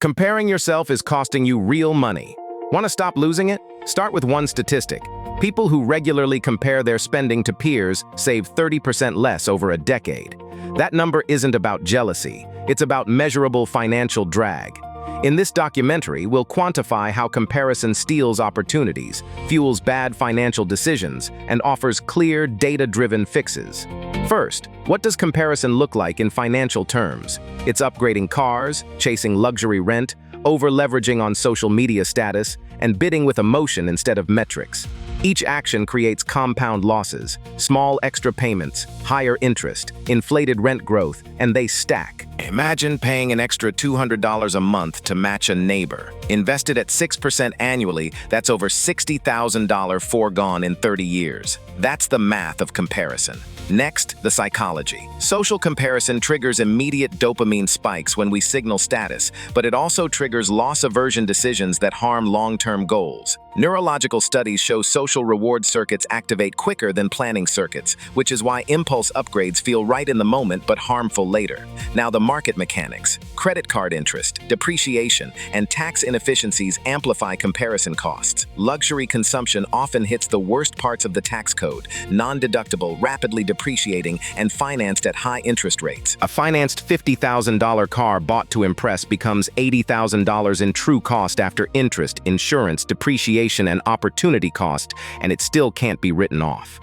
Comparing yourself is costing you real money. Want to stop losing it? Start with one statistic. People who regularly compare their spending to peers save 30% less over a decade. That number isn't about jealousy. It's about measurable financial drag. In this documentary, we'll quantify how comparison steals opportunities, fuels bad financial decisions, and offers clear, data-driven fixes. First, what does comparison look like in financial terms? It's upgrading cars, chasing luxury rent, over-leveraging on social media status, and bidding with emotion instead of metrics. Each action creates compound losses, small extra payments, higher interest, inflated rent growth, and they stack. Imagine paying an extra $200 a month to match a neighbor. Invested at 6% annually, that's over $60,000 foregone in 30 years. That's the math of comparison. Next, the psychology. Social comparison triggers immediate dopamine spikes when we signal status, but it also triggers loss-aversion decisions that harm long-term goals. Neurological studies show social reward circuits activate quicker than planning circuits, which is why impulse upgrades feel right in the moment but harmful later. Now, the market mechanics. Credit card interest, depreciation, and tax inefficiencies amplify comparison costs. Luxury consumption often hits the worst parts of the tax code, non-deductible, rapidly depreciating, and financed at high interest rates. A financed $50,000 car bought to impress becomes $80,000 in true cost after interest, insurance, depreciation, and opportunity cost, and it still can't be written off.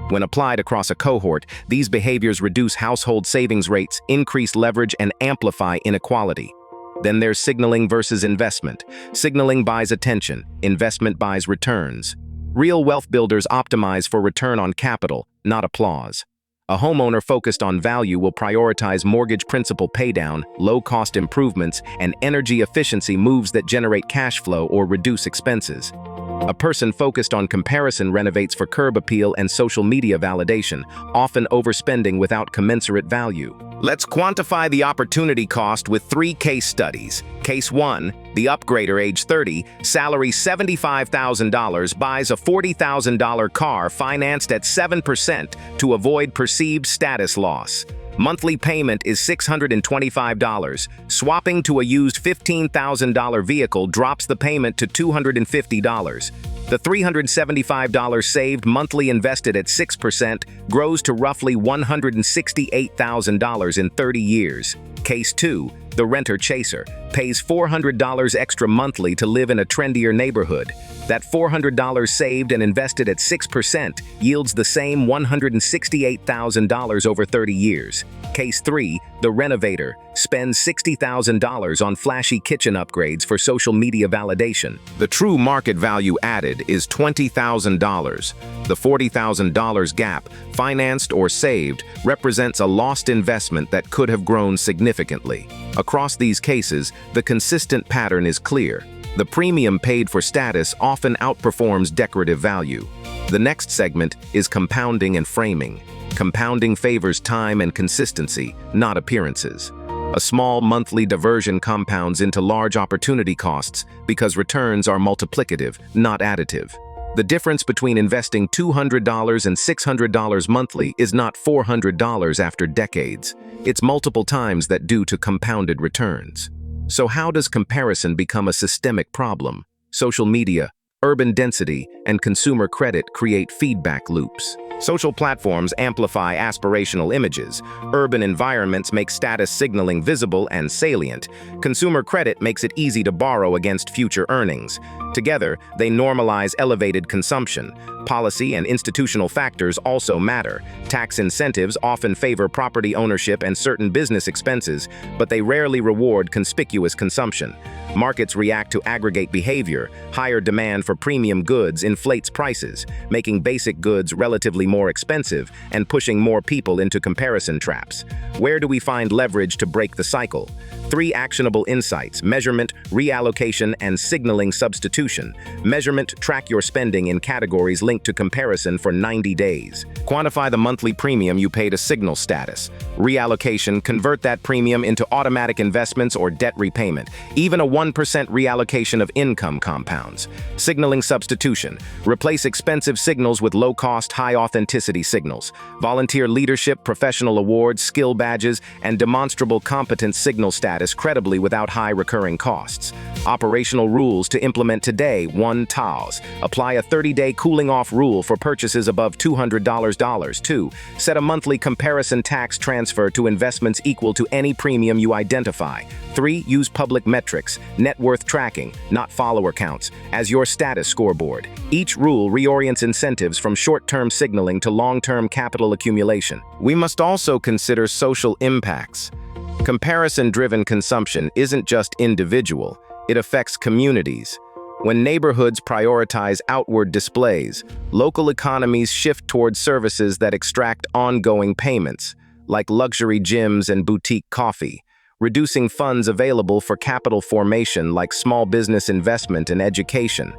When applied across a cohort, these behaviors reduce household savings rates, increase leverage, and amplify inequality. Then there's signaling versus investment. Signaling buys attention, investment buys returns. Real wealth builders optimize for return on capital, not applause. A homeowner focused on value will prioritize mortgage principal paydown, low-cost improvements, and energy efficiency moves that generate cash flow or reduce expenses. A person focused on comparison renovates for curb appeal and social media validation, often overspending without commensurate value. Let's quantify the opportunity cost with 3 case studies. Case 1, the upgrader age 30, salary $75,000, buys a $40,000 car financed at 7% to avoid perceived status loss. Monthly payment is $625. Swapping to a used $15,000 vehicle drops the payment to $250. The $375 saved monthly invested at 6% grows to roughly $168,000 in 30 years. Case 2, the renter chaser, pays $400 extra monthly to live in a trendier neighborhood. That $400 saved and invested at 6% yields the same $168,000 over 30 years. Case 3, the renovator, spends $60,000 on flashy kitchen upgrades for social media validation. The true market value added is $20,000. The $40,000 gap, financed or saved, represents a lost investment that could have grown significantly. Across these cases, the consistent pattern is clear. The premium paid for status often outperforms decorative value. The next segment is compounding and framing. Compounding favors time and consistency, not appearances. A small monthly diversion compounds into large opportunity costs because returns are multiplicative, not additive. The difference between investing $200 and $600 monthly is not $400 after decades. It's multiple times that due to compounded returns. So how does comparison become a systemic problem? Social media, urban density, and consumer credit create feedback loops. Social platforms amplify aspirational images. Urban environments make status signaling visible and salient. Consumer credit makes it easy to borrow against future earnings. Together, they normalize elevated consumption. Policy and institutional factors also matter. Tax incentives often favor property ownership and certain business expenses, but they rarely reward conspicuous consumption. Markets react to aggregate behavior. Higher demand for premium goods inflates prices, making basic goods relatively more expensive and pushing more people into comparison traps. Where do we find leverage to break the cycle? 3 actionable insights: measurement, reallocation, and signaling substitution. Measurement: track your spending in categories linked to comparison for 90 days. Quantify the monthly premium you pay to signal status. Reallocation: convert that premium into automatic investments or debt repayment. Even a 1% reallocation of income compounds. Signaling substitution. Replace expensive signals with low-cost, high-authenticity signals. Volunteer leadership, professional awards, skill badges, and demonstrable competence signal status credibly without high recurring costs. Operational rules to implement today. 1. TAOS. Apply a 30-day cooling-off rule for purchases above $200. 2. Set a monthly comparison tax transfer to investments equal to any premium you identify. 3. Use public metrics, net worth tracking, not follower counts, as your status scoreboard. Each rule reorients incentives from short-term signaling to long-term capital accumulation. We must also consider social impacts. Comparison-driven consumption isn't just individual, it affects communities. When neighborhoods prioritize outward displays, local economies shift towards services that extract ongoing payments, like luxury gyms and boutique coffee, reducing funds available for capital formation like small business investment and education.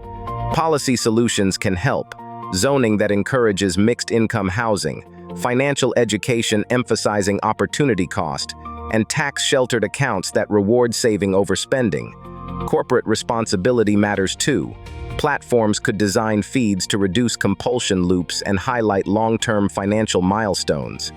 Policy solutions can help: zoning that encourages mixed-income housing, financial education emphasizing opportunity cost, and tax-sheltered accounts that reward saving over spending. Corporate responsibility matters too. Platforms could design feeds to reduce compulsion loops and highlight long-term financial milestones.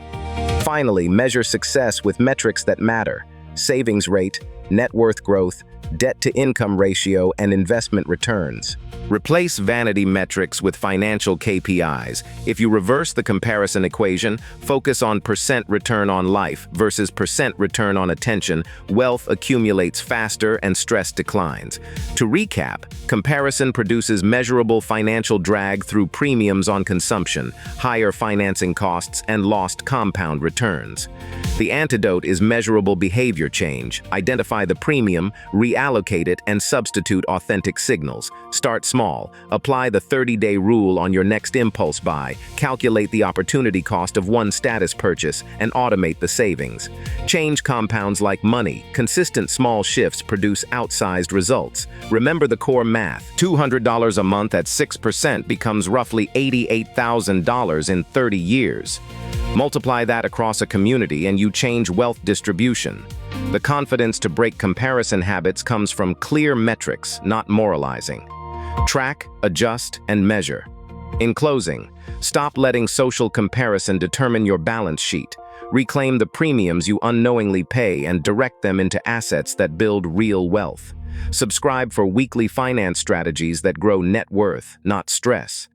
Finally, measure success with metrics that matter: savings rate, net worth growth, debt-to-income ratio, and investment returns. Replace vanity metrics with financial KPIs. If you reverse the comparison equation, focus on percent return on life versus percent return on attention, wealth accumulates faster and stress declines. To recap, comparison produces measurable financial drag through premiums on consumption, higher financing costs, and lost compound returns. The antidote is measurable behavior change. Identify the premium, reallocate it, and substitute authentic signals. Start small. Apply the 30-day rule on your next impulse buy. Calculate the opportunity cost of one status purchase and automate the savings. Change compounds like money. Consistent small shifts produce outsized results. Remember the core math. $200 a month at 6% becomes roughly $88,000 in 30 years. Multiply that across a community and you change wealth distribution. The confidence to break comparison habits comes from clear metrics, not moralizing. Track, adjust, and measure. In closing, stop letting social comparison determine your balance sheet. Reclaim the premiums you unknowingly pay and direct them into assets that build real wealth. Subscribe for weekly finance strategies that grow net worth, not stress.